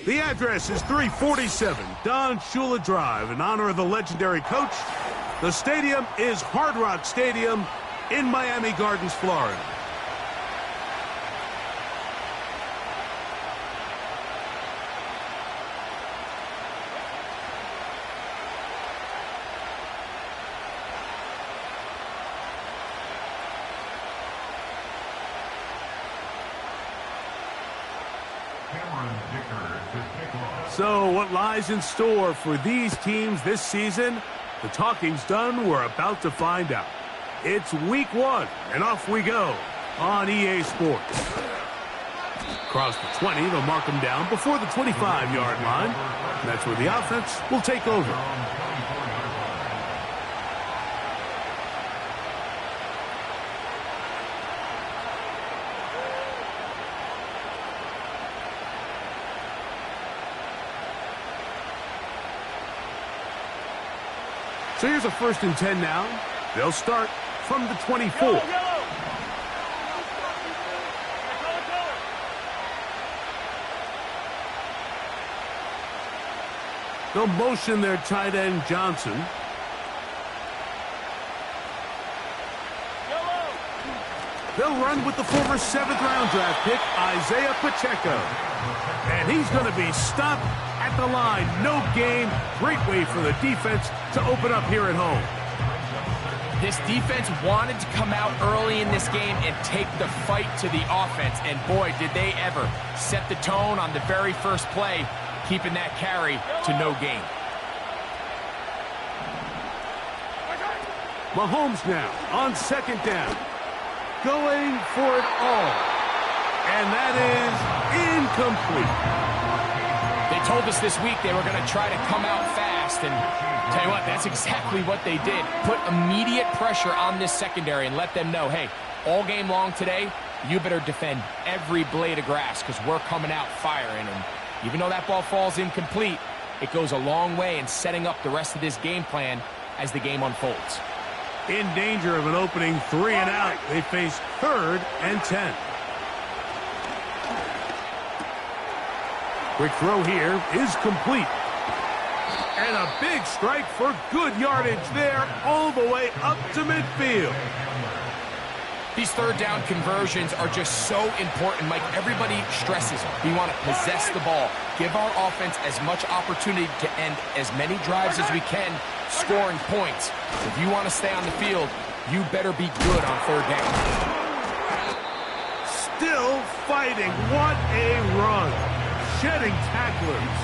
The address is 347 Don Shula Drive in honor of the legendary coach. The stadium is Hard Rock Stadium in Miami Gardens, Florida. So what lies in store for these teams this season? The talking's done. We're about to find out. It's week 1, and off we go on EA Sports. Across the 20, they'll mark them down before the 25-yard line. And that's where the offense will take over. So here's a 1st and 10 now. They'll start from the 24. They'll motion their tight end, Johnson. They'll run with the former 7th-round draft pick, Isaiah Pacheco. And he's going to be stopped at the line. No gain. Great way for the defense to open up here at home. This defense wanted to come out early in this game and take the fight to the offense. And boy, did they ever set the tone on the very first play, keeping that carry to no gain. Mahomes now on 2nd down. Going for it all. And that is incomplete. They told us this week they were going to try to come out fast, and tell you what, that's exactly what they did. Put immediate pressure on this secondary and let them know, hey, all game long today, you better defend every blade of grass because we're coming out firing. And even though that ball falls incomplete, it goes a long way in setting up the rest of this game plan as the game unfolds. In danger of an opening 3 and out, they face 3rd and 10. Quick throw here is complete. And a big strike for good yardage there all the way up to midfield. These 3rd down conversions are just so important, Mike. Everybody stresses them. We want to possess the ball, give our offense as much opportunity to end as many drives as we can, scoring points. If you want to stay on the field, you better be good on 3rd down. Still fighting. What a run. Shedding tacklers.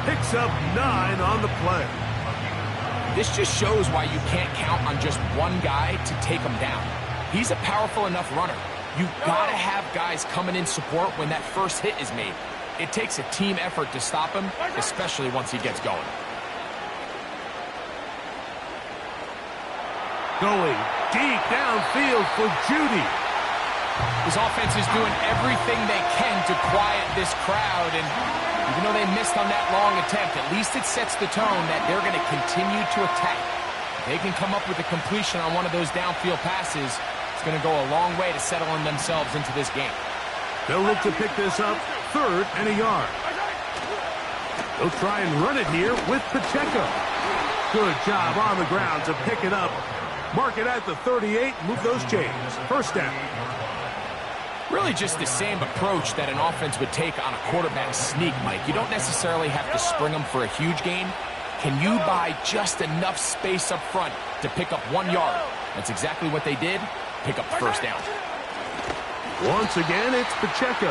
Picks up 9 on the play. This just shows why you can't count on just one guy to take him down. He's a powerful enough runner. You've got to have guys coming in support when that first hit is made. It takes a team effort to stop him, especially once he gets going. Going deep downfield for Judy. His offense is doing everything they can to quiet this crowd, and even though they missed on that long attempt, at least it sets the tone that they're going to continue to attack. If they can come up with a completion on one of those downfield passes, it's going to go a long way to settling themselves into this game. They'll look to pick this up 3rd and a yard. They'll try and run it here with Pacheco. Good job on the ground to pick it up. Mark it at the 38, move those chains. 1st down. Really just the same approach that an offense would take on a quarterback sneak, Mike. You don't necessarily have to spring them for a huge gain. Can you buy just enough space up front to pick up 1 yard? That's exactly what they did. Pick up the 1st down. Once again, it's Pacheco.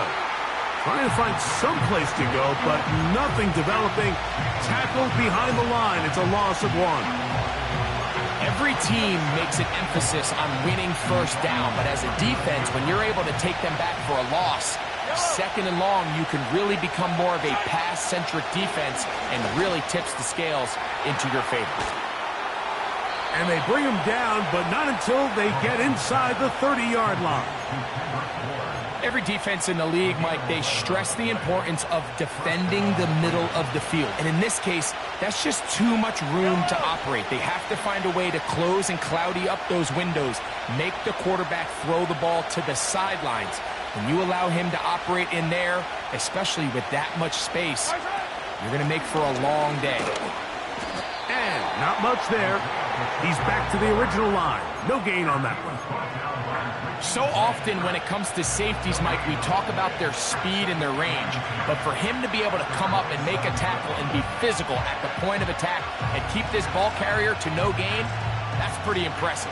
Trying to find some place to go, but nothing developing. Tackled behind the line. It's a loss of 1. Every team makes an emphasis on winning 1st down, but as a defense, when you're able to take them back for a loss, 2nd and long, you can really become more of a pass-centric defense and really tips the scales into your favor. And they bring them down, but not until they get inside the 30-yard line. Every defense in the league, Mike, they stress the importance of defending the middle of the field. And in this case, that's just too much room to operate. They have to find a way to close and cloudy up those windows, make the quarterback throw the ball to the sidelines. When you allow him to operate in there, especially with that much space, you're going to make for a long day. And not much there. He's back to the original line. No gain on that one. So often when it comes to safeties, Mike, we talk about their speed and their range. But for him to be able to come up and make a tackle and be physical at the point of attack and keep this ball carrier to no gain, that's pretty impressive.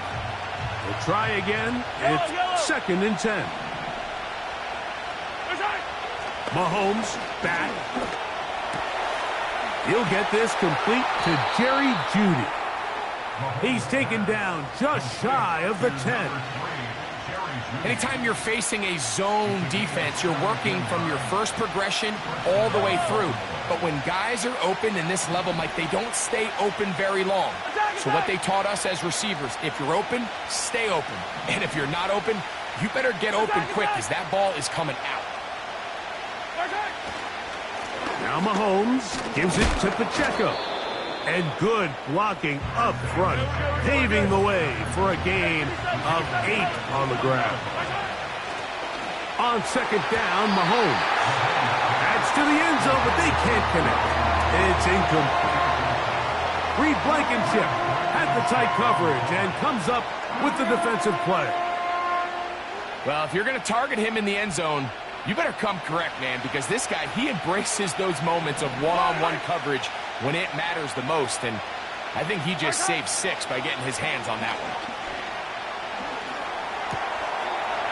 We'll try again. It's 2nd and 10. Mahomes back. He'll get this complete to Jerry Jeudy. He's taken down just shy of the 10. Anytime you're facing a zone defense, you're working from your first progression all the way through. But when guys are open in this level, Mike, they don't stay open very long. So what they taught us as receivers, if you're open, stay open. And if you're not open, you better get open quick because that ball is coming out. Now Mahomes gives it to Pacheco. And good blocking up front, paving the way for a gain of 8 on the ground. On 2nd down, Mahomes. That's to the end zone, but they can't connect. It's incomplete. Reed Blankenship had the tight coverage and comes up with the defensive play. Well, if you're going to target him in the end zone, you better come correct, man, because this guy, he embraces those moments of one-on-one coverage when it matters the most, and I think he just saved 6 by getting his hands on that one.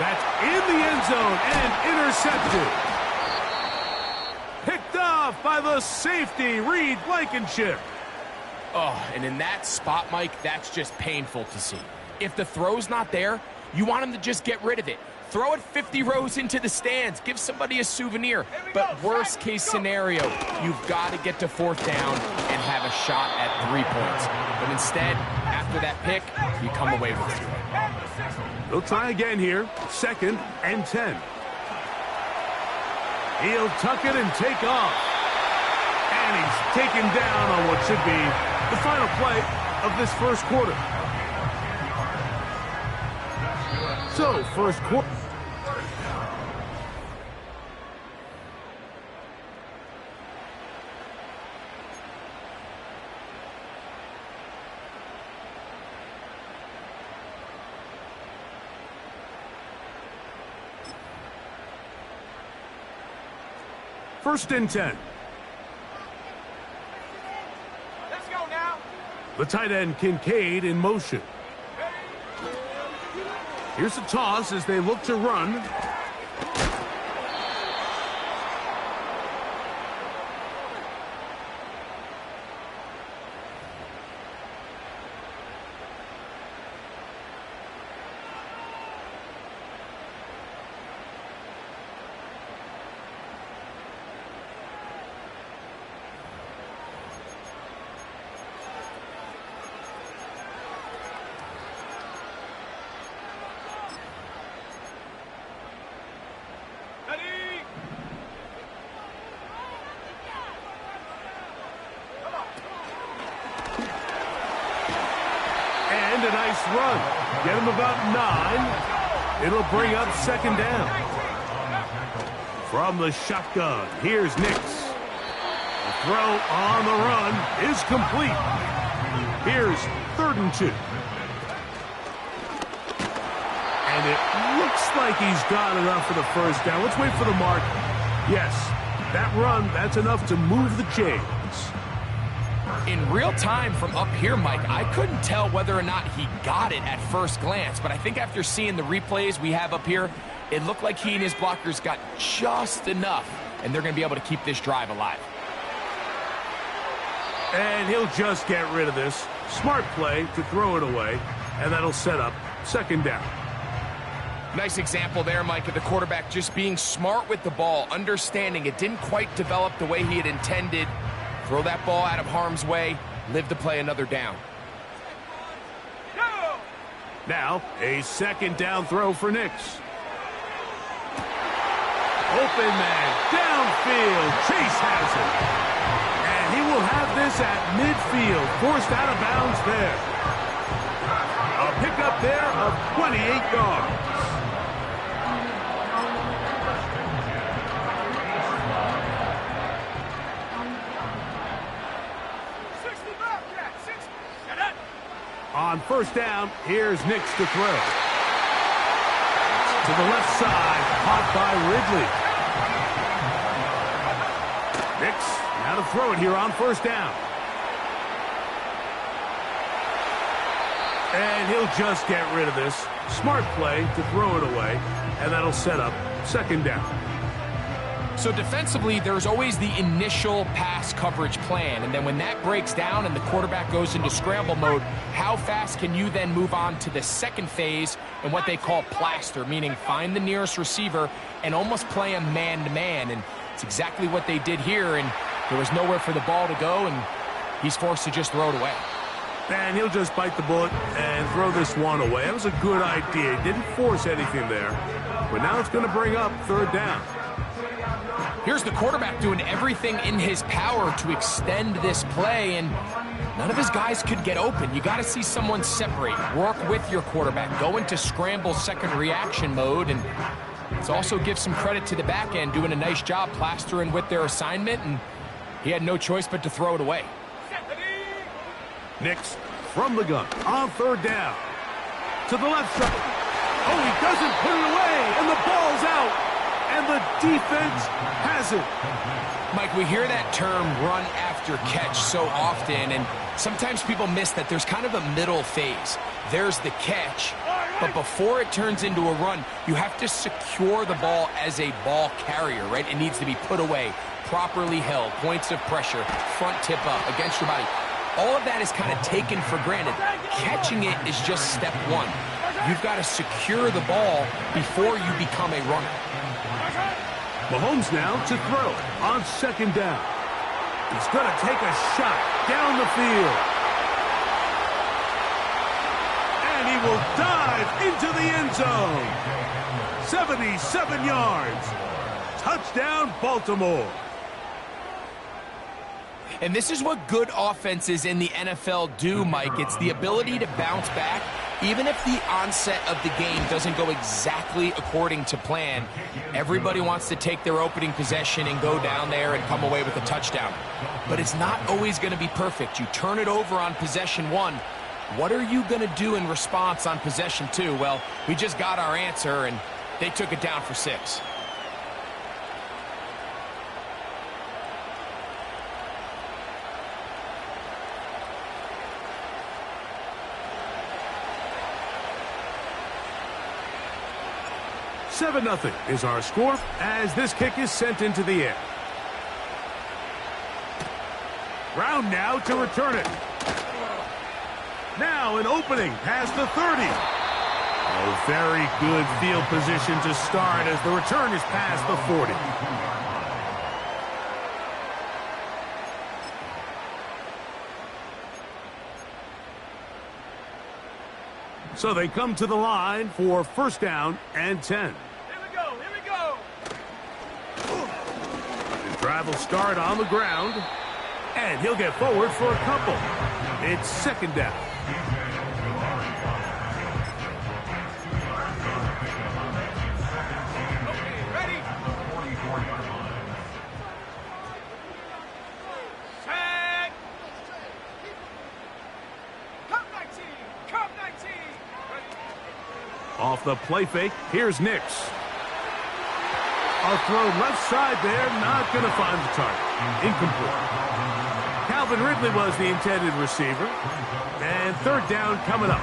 That's in the end zone and intercepted. Picked off by the safety, Reed Blankenship. Oh, and in that spot, Mike, that's just painful to see. If the throw's not there, you want him to just get rid of it. Throw it 50 rows into the stands. Give somebody a souvenir. But worst case scenario, you've got to get to 4th down and have a shot at 3 points. But instead, after that pick, you come away with 0. They'll try again here. 2nd and 10. He'll tuck it and take off. And he's taken down on what should be the final play of this first quarter. So, first quarter. First and 10. Let's go now. The tight end Kincaid in motion. Here's a toss as they look to run. And a nice run. Get him about 9. It'll bring up 2nd down. From the shotgun, here's Nix. The throw on the run is complete. Here's 3rd and 2. And it looks like he's got enough for the first down. Let's wait for the mark. Yes, that run, that's enough to move the chains. In real time from up here, Mike, I couldn't tell whether or not he got it at first glance, but I think after seeing the replays we have up here, it looked like he and his blockers got just enough, and they're going to be able to keep this drive alive. And he'll just get rid of this. Smart play to throw it away, and that'll set up 2nd down. Nice example there, Mike, of the quarterback just being smart with the ball, understanding it didn't quite develop the way he had intended. Throw that ball out of harm's way, live to play another down. Now, a 2nd down throw for Nix. Open man, downfield, Chase has it. And he will have this at midfield, forced out of bounds there. A pickup there of 28 yards. On first down, here's Nix to throw. To the left side, caught by Ridley. Nix now to throw it here on first down. And he'll just get rid of this. Smart play to throw it away, and that'll set up second down. So defensively, there's always the initial pass coverage plan, and then when that breaks down and the quarterback goes into scramble mode, how fast can you then move on to the second phase and what they call plaster, meaning find the nearest receiver and almost play a man-to-man, and it's exactly what they did here, and there was nowhere for the ball to go, and he's forced to just throw it away. And he'll just bite the bullet and throw this one away. That was a good idea. He didn't force anything there, but now it's going to bring up third down. Here's the quarterback doing everything in his power to extend this play, and none of his guys could get open. You got to see someone separate, work with your quarterback, go into scramble second reaction mode, and let's also give some credit to the back end doing a nice job plastering with their assignment, and he had no choice but to throw it away. Nix from the gun on third down. To the left side. Oh, he doesn't put it away, and the ball's out. And the defense has it. Mike, we hear that term run after catch so often, and sometimes people miss that there's kind of a middle phase. There's the catch, but before it turns into a run, you have to secure the ball as a ball carrier, right? It needs to be put away, properly held, points of pressure, front tip up, against your body. All of that is kind of taken for granted. Catching it is just step one. You've got to secure the ball before you become a runner. Mahomes now to throw on second down. He's going to take a shot down the field. And he will dive into the end zone. 77 yards. Touchdown, Baltimore. And this is what good offenses in the NFL do, Mike. It's the ability to bounce back, even if the onset of the game doesn't go exactly according to plan. Everybody wants to take their opening possession and go down there and come away with a touchdown. But it's not always going to be perfect. You turn it over on possession one. What are you going to do in response on possession two? Well, we just got our answer, and they took it down for 6. Seven 0 is our score as this kick is sent into the air. Brown now to return it. Now an opening past the 30. Oh, very good field position to start as the return is past the 40. So they come to the line for first down and 10. The drive will start on the ground, and he'll get forward for a couple. It's second down. Ready? Set. Come 19. Come 19. Off the play fake, here's Nix. A throw left side there, not going to find the target. Incomplete. Calvin Ridley was the intended receiver. And third down coming up.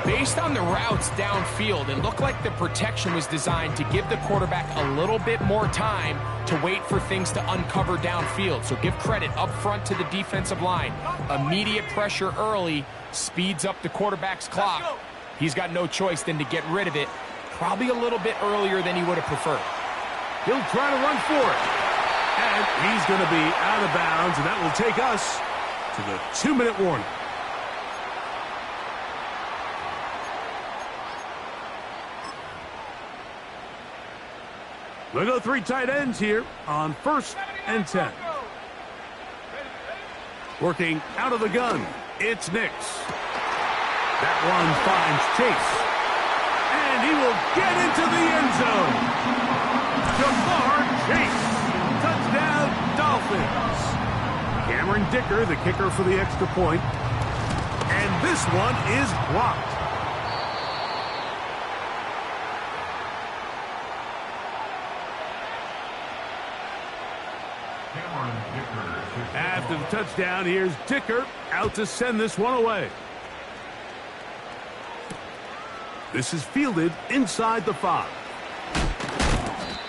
Based on the routes downfield, it looked like the protection was designed to give the quarterback a little bit more time to wait for things to uncover downfield. So give credit up front to the defensive line. Immediate pressure early speeds up the quarterback's clock. He's got no choice than to get rid of it, probably a little bit earlier than he would have preferred. He'll try to run for it. And he's going to be out of bounds, and that will take us to the 2-minute warning. We'll go 3 tight ends here on first and 10. Working out of the gun, it's Nix. That one finds Chase. And he will get into the end zone. Jamar Chase. Touchdown, Dolphins. Cameron Dicker, the kicker for the extra point. And this one is blocked. After the touchdown, here's Dicker out to send this one away. This is fielded inside the 5.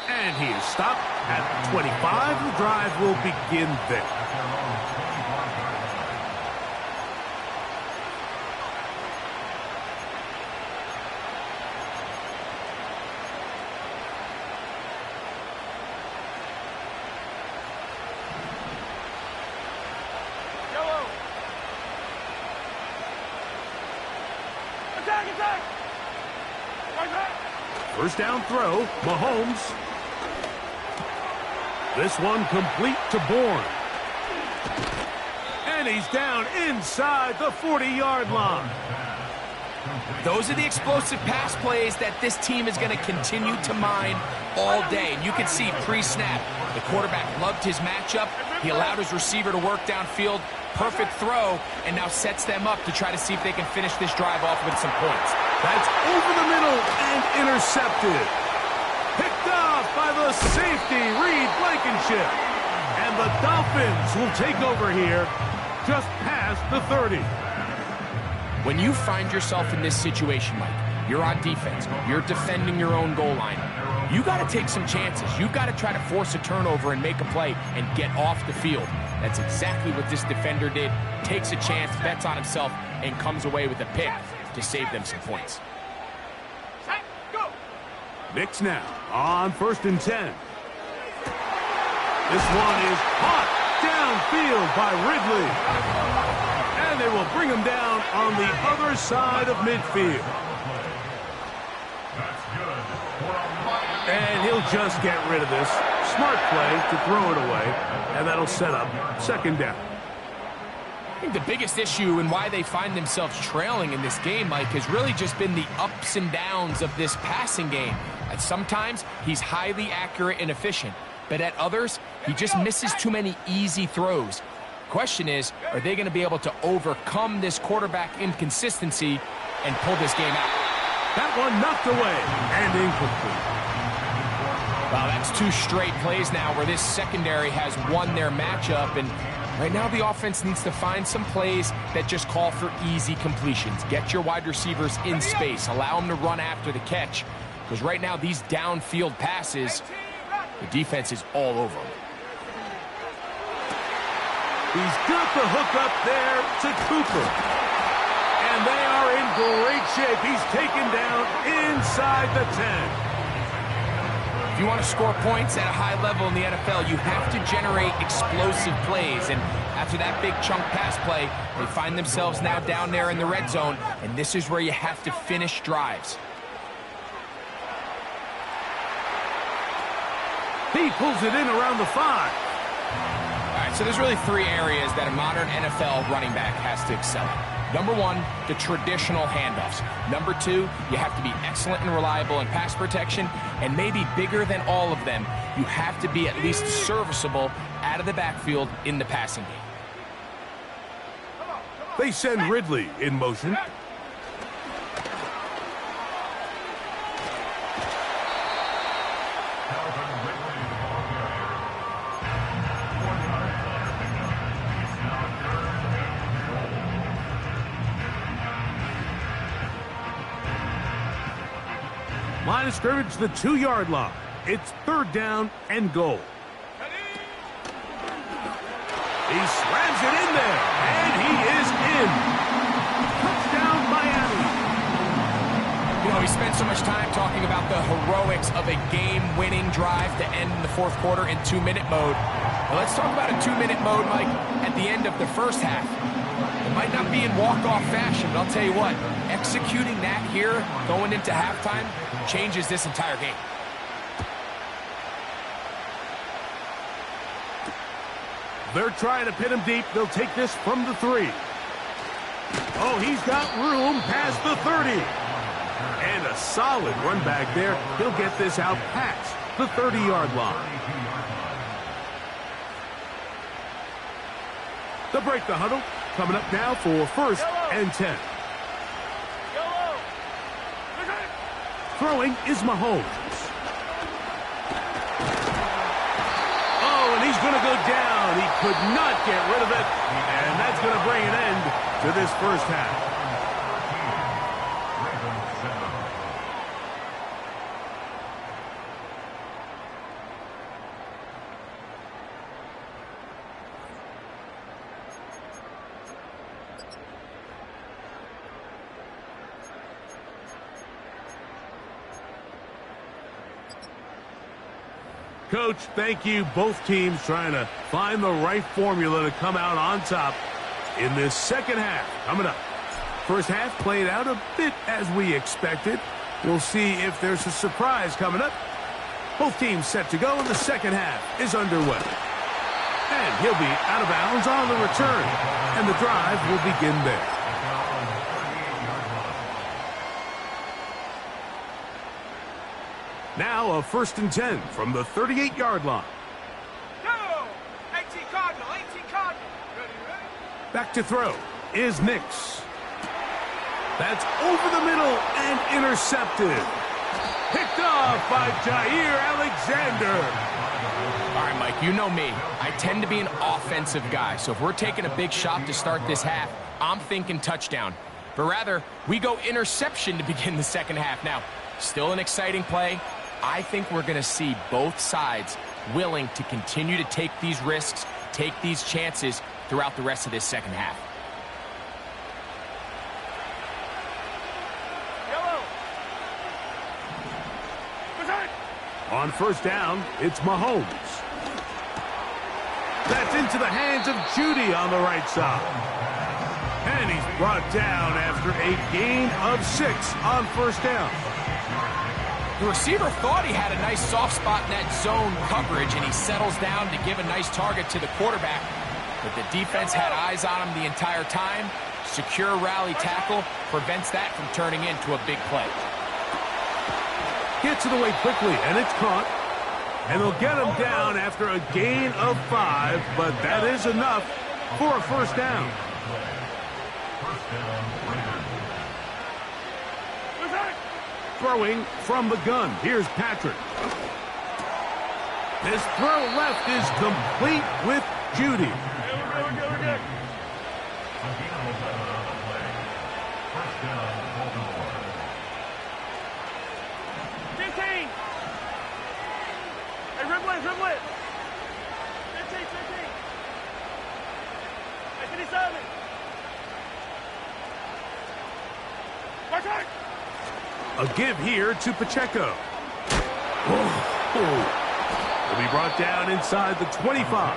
And he is stopped at 25. The drive will begin there. First down throw, Mahomes. This one complete to Bourne. And he's down inside the 40-yard line. Those are the explosive pass plays that this team is going to continue to mine all day. And you can see pre-snap, the quarterback loved his matchup. He allowed his receiver to work downfield. Perfect throw, and now sets them up to try to see if they can finish this drive off with some points. That's over the middle and intercepted. Picked off by the safety, Reed Blankenship. And the Dolphins will take over here just past the 30. When you find yourself in this situation, Mike, you're on defense, you're defending your own goal line, you got to take some chances. You got to try to force a turnover and make a play and get off the field. That's exactly what this defender did. Takes a chance, bets on himself, and comes away with a pick to save them some points. Set, go. Knicks now on 1st and 10. This one is caught downfield by Ridley. And they will bring him down on the other side of midfield. And he'll just get rid of this. Smart play to throw it away. And that'll set up 2nd down. I think the biggest issue and why they find themselves trailing in this game, Mike, has really just been the ups and downs of this passing game. At sometimes, he's highly accurate and efficient. But at others, he just misses too many easy throws. Question is, are they going to be able to overcome this quarterback inconsistency and pull this game out? That one knocked away and incomplete. Wow, that's 2 straight plays now where this secondary has won their matchup, and right now the offense needs to find some plays that just call for easy completions. Get your wide receivers in space. Allow them to run after the catch, because right now these downfield passes, the defense is all over them. He's got the hook up there to Cooper. And they are in great shape. He's taken down inside the 10. If you want to score points at a high level in the NFL, you have to generate explosive plays. And after that big chunk pass play, they find themselves now down there in the red zone. And this is where you have to finish drives. He pulls it in around the 5. All right, so there's really 3 areas that a modern NFL running back has to excel in. Number 1, the traditional handoffs. Number 2, you have to be excellent and reliable in pass protection. And maybe bigger than all of them, you have to be at least serviceable out of the backfield in the passing game. They send Ridley in motion. Line of scrimmage, the 2-yard line. It's 3rd down and goal. He slams it in there, and he is in. Touchdown, Miami. You know, we spent so much time talking about the heroics of a game-winning drive to end in the 4th quarter in 2-minute mode. Well, let's talk about a 2-minute mode, Mike, at the end of the first half. It might not be in walk-off fashion, but I'll tell you what, executing that here, going into halftime, changes this entire game. They're trying to pin him deep. They'll take this from the 3. Oh, he's got room past the 30. And a solid run back there. He'll get this out past the 30-yard line. To break the huddle, coming up now for 1st and 10. Throwing is Mahomes. Oh, and he's going to go down. He could not get rid of it. And that's going to bring an end to this first half. Coach, thank you. Both teams trying to find the right formula to come out on top in this second half. Coming up. First half played out a bit as we expected. We'll see if there's a surprise coming up. Both teams set to go, and the second half is underway. And he'll be out of bounds on the return. And the drive will begin there. Now a 1st and 10 from the 38-yard line. Go! 18 Cardinal, 18 Cardinal. Ready, ready? Back to throw is Nix. That's over the middle and intercepted. Picked off by Jair Alexander. All right, Mike, you know me. I tend to be an offensive guy, so if we're taking a big shot to start this half, I'm thinking touchdown. But rather, we go interception to begin the second half. Now, still an exciting play. I think we're going to see both sides willing to continue to take these risks, take these chances throughout the rest of this second half. Yellow. On 1st down, it's Mahomes. That's into the hands of Judy on the right side. And he's brought down after a gain of 6 on 1st down. The receiver thought he had a nice soft spot in that zone coverage, and he settles down to give a nice target to the quarterback. But the defense had eyes on him the entire time. Secure rally tackle prevents that from turning into a big play. Gets it away quickly, and it's caught. And they'll get him down after a gain of 5, but that is enough for a 1st down. Throwing from the gun. Here's Patrick. His throw left is complete with Judy. We're good. 15. Hey, dribble it. 15. Hey, 57. Watch out. A give here to Pacheco. Will be brought down inside the 25.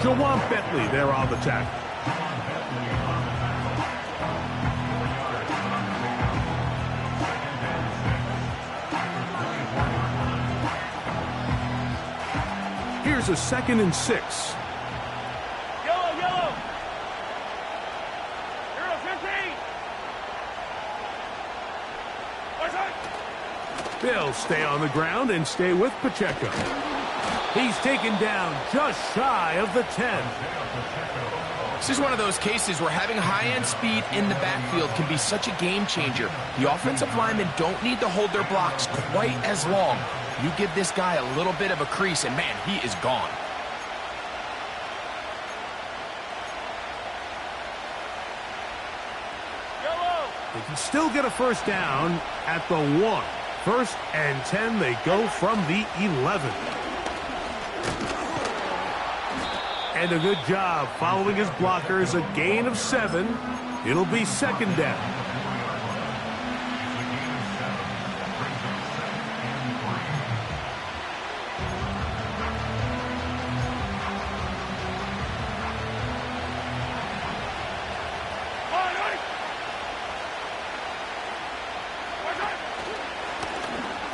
Jawan Bentley there on the tackle. Here's a 2nd and 6. Yellow. Hero 15. They'll stay on the ground and stay with Pacheco. He's taken down just shy of the 10. This is one of those cases where having high-end speed in the backfield can be such a game changer. The offensive linemen don't need to hold their blocks quite as long. You give this guy a little bit of a crease, and man, he is gone. Yellow. They can still get a 1st down at the 1. 1st and 10, they go from the 11. And a good job following his blockers, a gain of 7. It'll be 2nd down.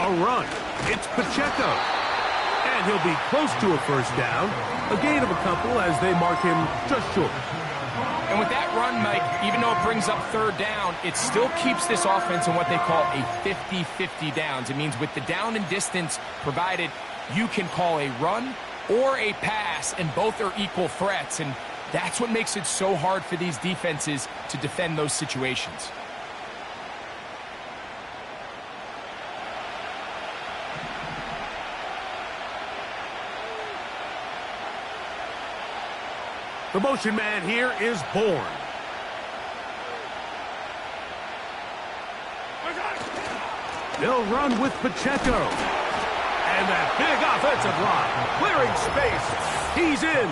A run. It's Pacheco. And he'll be close to a 1st down. A gain of a couple as they mark him just short. And with that run, Mike, even though it brings up 3rd down, it still keeps this offense in what they call a 50-50 downs. It means with the down and distance provided, you can call a run or a pass, and both are equal threats. And That's what makes it so hard for these defenses to defend those situations. The motion man here is Bourne. They'll run with Pacheco. And that big offensive line. Clearing space. He's in.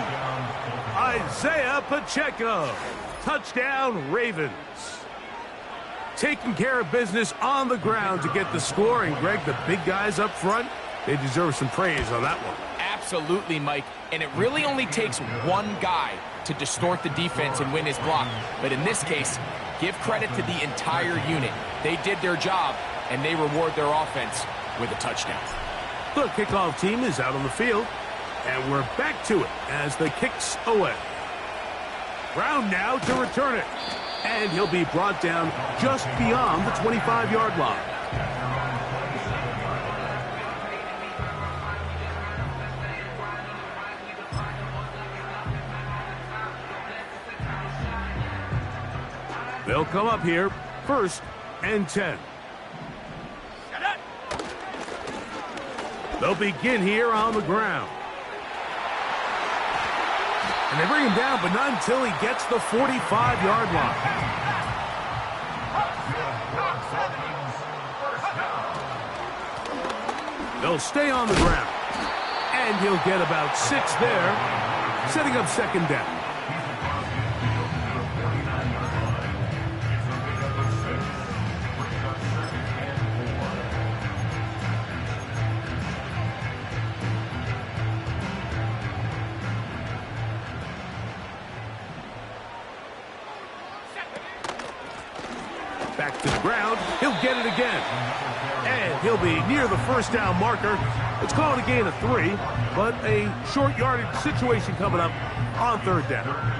Isaiah Pacheco. Touchdown, Ravens. Taking care of business on the ground to get the score. And, Greg, the big guys up front, they deserve some praise on that one. Absolutely, Mike. And it really only takes one guy to distort the defense and win his block. But in this case, give credit to the entire unit. They did their job, and they reward their offense with a touchdown. The kickoff team is out on the field, and we're back to it as the kick's away. Brown now to return it, and he'll be brought down just beyond the 25-yard line. They'll come up here, 1st and 10. They'll begin here on the ground. And they bring him down, but not until he gets the 45-yard line. They'll stay on the ground. And he'll get about 6 there, setting up 2nd down. Back to the ground. He'll get it again. And he'll be near the 1st down marker. It's called a gain of 3, but a short yardage situation coming up on 3rd down.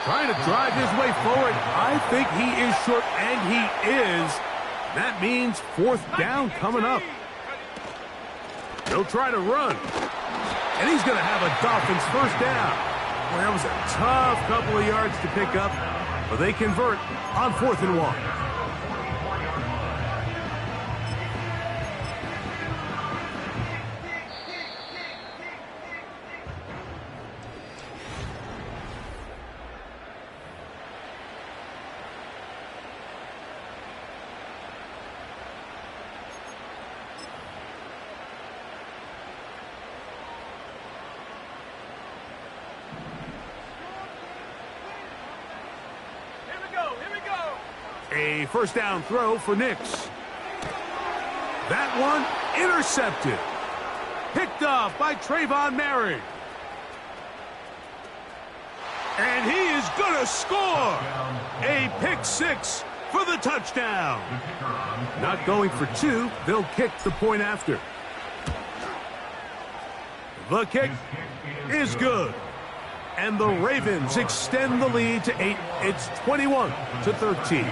Trying to drive his way forward. I think he is short, and he is. That means 4th down coming up. He'll try to run. And he's going to have a Dolphins 1st down. Well, that was a tough couple of yards to pick up, but they convert on 4th and 1. A 1st down throw for Nix. That one intercepted. Picked off by Trayvon Merrick. And he is going to score. A pick 6 for the touchdown. Not going for 2. They'll kick the point after. The kick is good. And the Ravens extend the lead to 8. It's 21-13.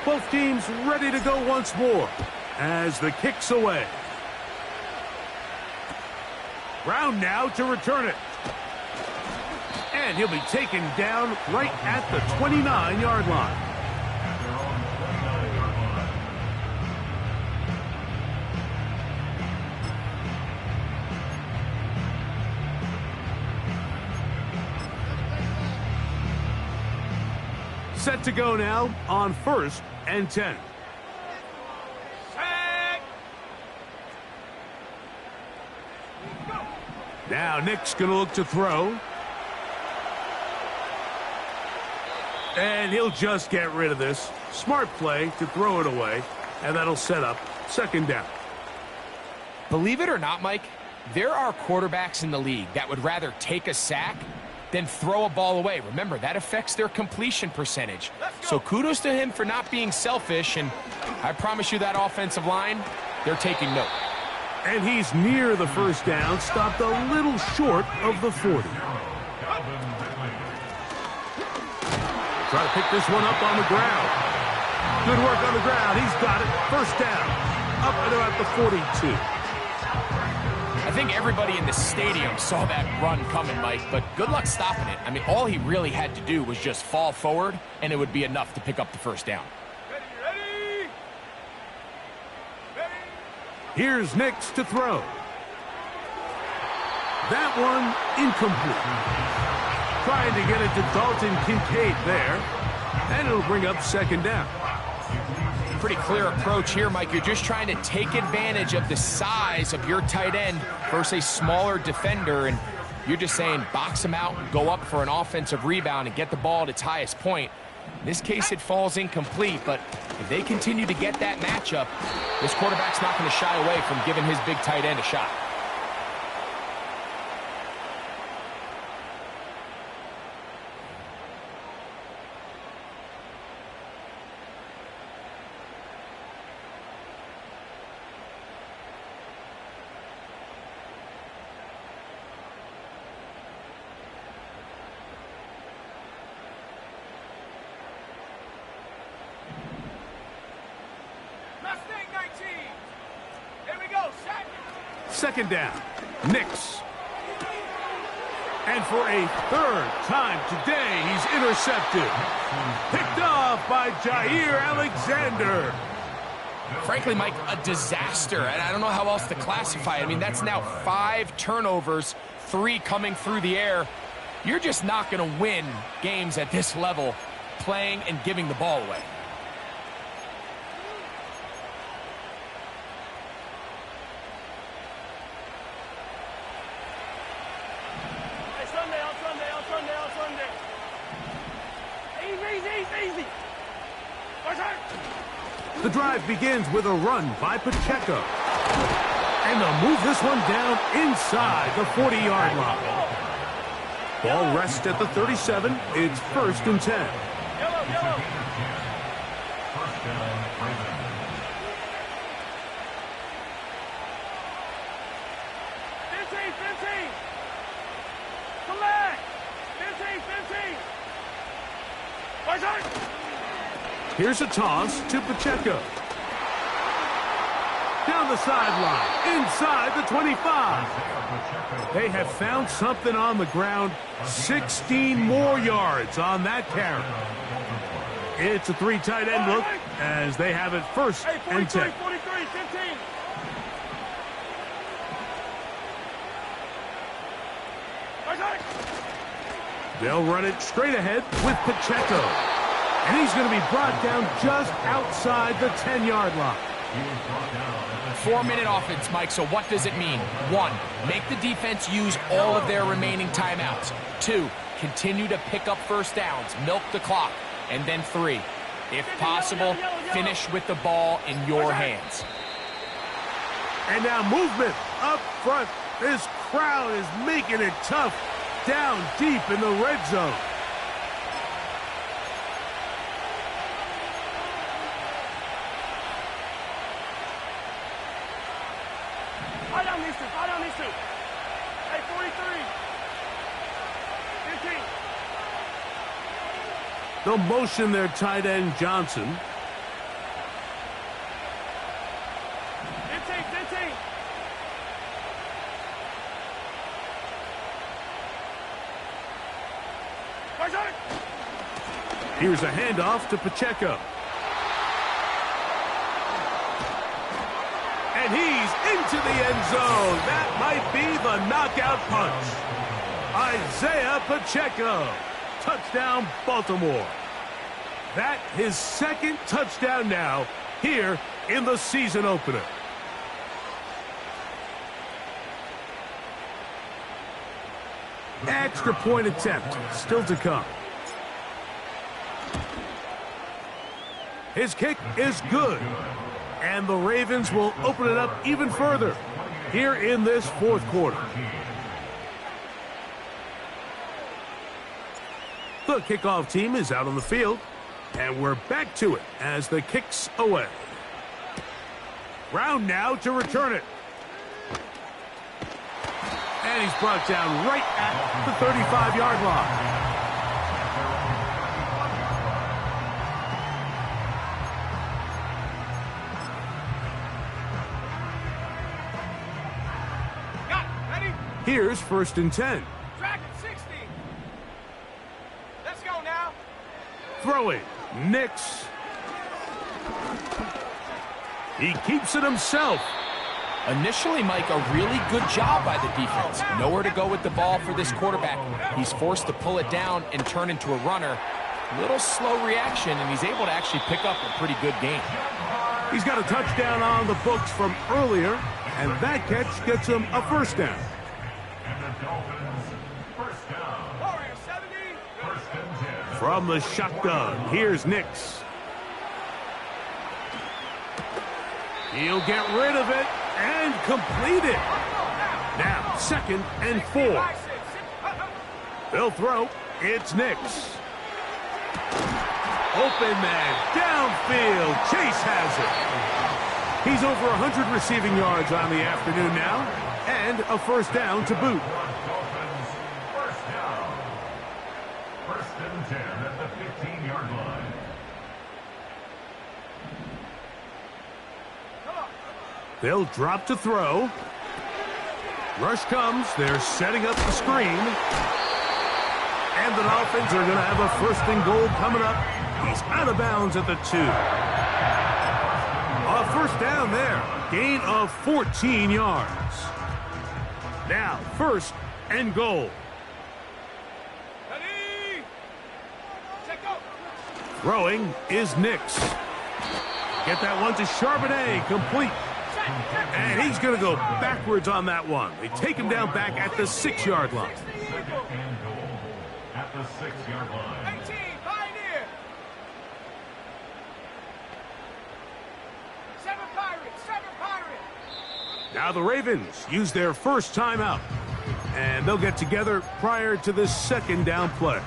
Both teams ready to go once more as the kick's away. Brown now to return it. And he'll be taken down right at the 29-yard line. Set to go now on 1st and 10. Now Nick's going to look to throw. And he'll just get rid of this. Smart play to throw it away. And that'll set up 2nd down. Believe it or not, Mike, there are quarterbacks in the league that would rather take a sack then throw a ball away. Remember, that affects their completion percentage. So kudos to him for not being selfish, and I promise you that offensive line, they're taking note. And he's near the first down, stopped a little short of the 40. Try to pick this one up on the ground. Good work on the ground. He's got it. First down. Up and about the 42. I think everybody in the stadium saw that run coming, Mike, but good luck stopping it. I mean, all he really had to do was just fall forward, and it would be enough to pick up the first down. Ready. Here's Nix to throw. That one incomplete. Trying to get it to Dalton Kincaid there, and it'll bring up second down. Pretty clear approach here, Mike. You're just trying to take advantage of the size of your tight end versus a smaller defender, and you're just saying box him out and go up for an offensive rebound and get the ball at its highest point. In this case, it falls incomplete, but if they continue to get that matchup, this quarterback's not going to shy away from giving his big tight end a shot. Second down, Nix. And for a third time today, he's intercepted. Picked off by Jair Alexander. Frankly, Mike, a disaster, and I don't know how else to classify it. I mean, that's now 5 turnovers, 3 coming through the air. You're just not going to win games at this level playing and giving the ball away. The drive begins with a run by Pacheco. And they'll move this one down inside the 40-yard line. Ball rests at the 37. It's 1st and 10. Yellow. Come back. 15. Here's a toss to Pacheco. Down the sideline, inside the 25. They have found something on the ground. 16 more yards on that carry. It's a 3 tight end look as they have it 1st and 10. 43, 15. They'll run it straight ahead with Pacheco. And he's going to be brought down just outside the 10-yard line. 4-minute offense, Mike, so what does it mean? 1, make the defense use all of their remaining timeouts. 2, continue to pick up first downs, milk the clock. And then 3, if possible, finish with the ball in your hands. And now movement up front. This crowd is making it tough down deep in the red zone. Fire on these two. Hey, 43. 15. They'll motion their tight end, Johnson. 15. Here's a handoff to Pacheco. And he's into the end zone. That might be the knockout punch. Isaiah Pacheco. Touchdown, Baltimore. That his 2nd touchdown now here in the season opener. Extra point attempt still to come. His kick is good. And the Ravens will open it up even further here in this 4th quarter. The kickoff team is out on the field, and we're back to it as the kick's away. Brown now to return it. And he's brought down right at the 35-yard line. Here's 1st and 10. Track at 60. Let's go now. Throwing. Nix. He keeps it himself. Initially, Mike, a really good job by the defense. Nowhere to go with the ball for this quarterback. He's forced to pull it down and turn into a runner. Little slow reaction, and he's able to actually pick up a pretty good game. He's got a touchdown on the books from earlier, and that catch gets him a 1st down. From the shotgun, here's Nix. He'll get rid of it and complete it. Now, 2nd and 4. They'll throw. It's Nix. Open man, downfield. Chase has it. He's over 100 receiving yards on the afternoon now, and a 1st down to boot. They'll drop to throw. Rush comes. They're setting up the screen. And the Dolphins are going to have a 1st and goal coming up. He's out of bounds at the 2. A 1st down there. Gain of 14 yards. Now, 1st and goal. Ready? Set go. Throwing is Nix. Get that one to Charbonnet. Complete. And he's going to go backwards on that one. They take him down back at the 6-yard line. At the 6-yard line. 18, Pioneer. 7 Pirates, 7 Pirates. Now the Ravens use their 1st timeout. And they'll get together prior to this 2nd down play.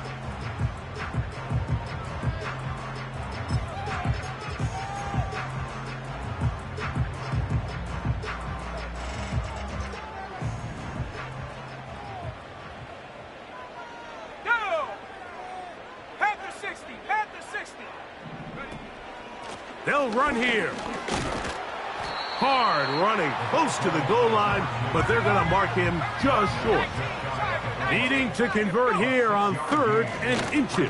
They'll run here. Hard running close to the goal line, but they're going to mark him just short. Needing to convert here on 3rd and inches.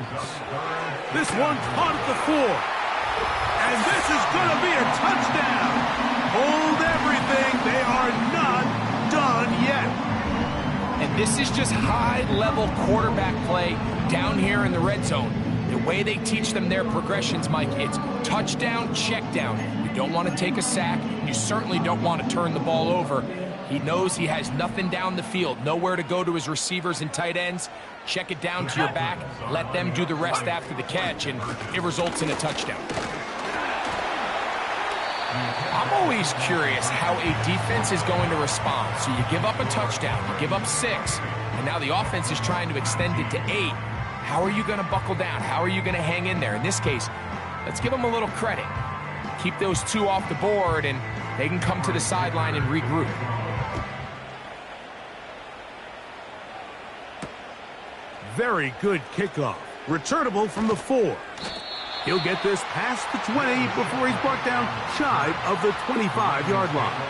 This one caught at the 4. And this is going to be a touchdown. Hold everything. They are not done yet. And this is just high-level quarterback play down here in the red zone. The way they teach them their progressions, Mike, it's touchdown, check down. You don't want to take a sack. You certainly don't want to turn the ball over. He knows he has nothing down the field, nowhere to go to his receivers and tight ends. Check it down to your back, let them do the rest after the catch, and it results in a touchdown. I'm always curious how a defense is going to respond. So you give up a touchdown, you give up 6, and now the offense is trying to extend it to 8. How are you going to buckle down? How are you going to hang in there? In this case, let's give them a little credit. Keep those 2 off the board, and they can come to the sideline and regroup. Very good kickoff. Returnable from the 4. He'll get this past the 20 before he's brought down shy of the 25-yard line.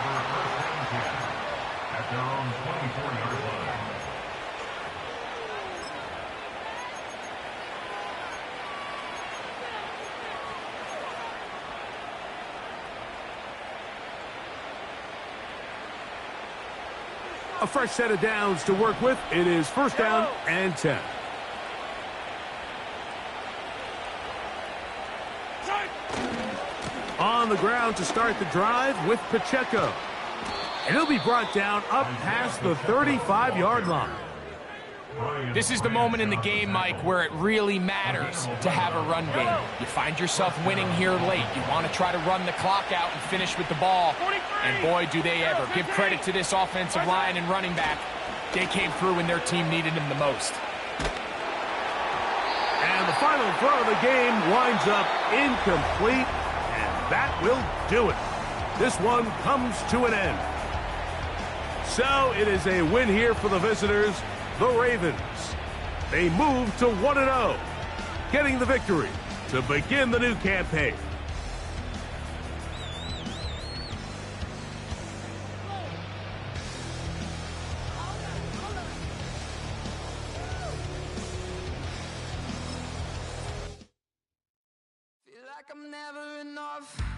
At their own 24-yard line. A fresh set of downs to work with. It is 1st down and 10. On the ground to start the drive with Pacheco. And he'll be brought down up past the 35-yard line. This is the moment in the game, Mike, where it really matters to have a run game. You find yourself winning here late. You want to try to run the clock out and finish with the ball. And boy, do they ever. Give credit to this offensive line and running back. They came through when their team needed him the most. And the final throw of the game winds up incomplete, and that will do it. This one comes to an end. So it is a win here for the visitors, the Ravens. They move to 1-0, getting the victory to begin the new campaign. Feel like I'm never enough.